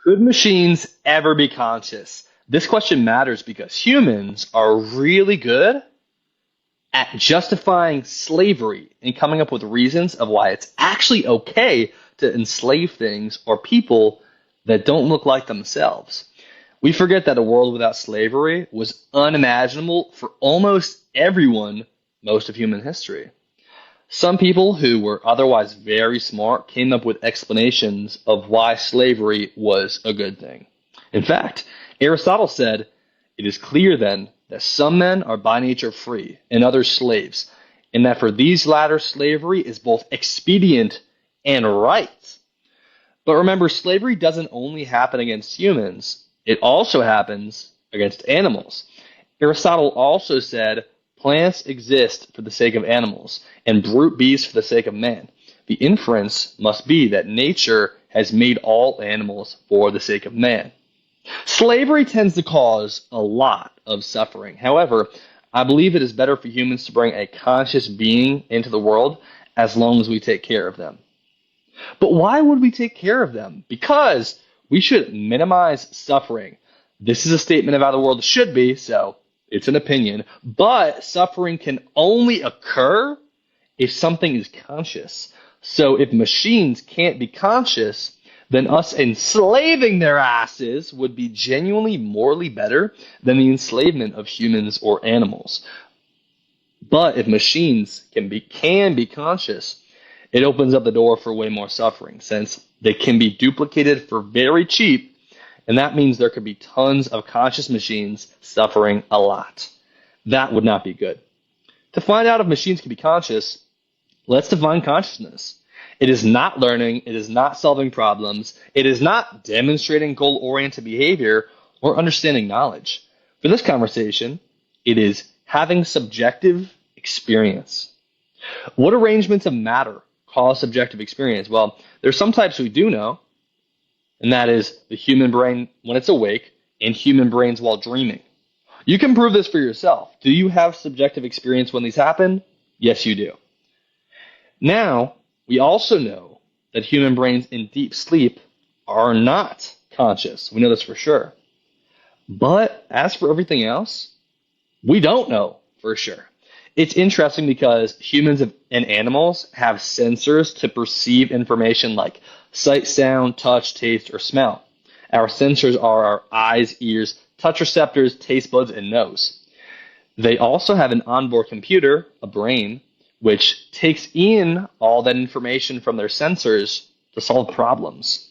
Could machines ever be conscious? This question matters because humans are really good at justifying slavery and coming up with reasons of why it's actually okay to enslave things or people that don't look like themselves. We forget that a world without slavery was unimaginable for almost everyone most of human history. Some people who were otherwise very smart came up with explanations of why slavery was a good thing. In fact, Aristotle said, "It is clear then that some men are by nature free and others slaves, and that for these latter slavery is both expedient and right." But remember, slavery doesn't only happen against humans, it also happens against animals. Aristotle also said, "Plants exist for the sake of animals, and brute beasts for the sake of man." The inference must be that nature has made all animals for the sake of man. Slavery tends to cause a lot of suffering. However, I believe it is better for humans to bring a conscious being into the world as long as we take care of them. But why would we take care of them? Because we should minimize suffering. This is a statement of how the world should be, so it's an opinion. But suffering can only occur if something is conscious. So if machines can't be conscious, then us enslaving their asses would be genuinely morally better than the enslavement of humans or animals. But if machines can be conscious, it opens up the door for way more suffering, since they can be duplicated for very cheap, and that means there could be tons of conscious machines suffering a lot. That would not be good. To find out if machines can be conscious, let's define consciousness. It is not learning, it is not solving problems, it is not demonstrating goal-oriented behavior or understanding knowledge. For this conversation, it is having subjective experience. What arrangements of matter cause subjective experience? Well, there's some types we do know, and that is the human brain when it's awake and human brains while dreaming. You can prove this for yourself. Do you have subjective experience when these happen? Yes, you do. Now, we also know that human brains in deep sleep are not conscious. We know this for sure. But as for everything else, we don't know for sure. It's interesting because humans and animals have sensors to perceive information like sight, sound, touch, taste, or smell. Our sensors are our eyes, ears, touch receptors, taste buds, and nose. They also have an onboard computer, a brain, which takes in all that information from their sensors to solve problems.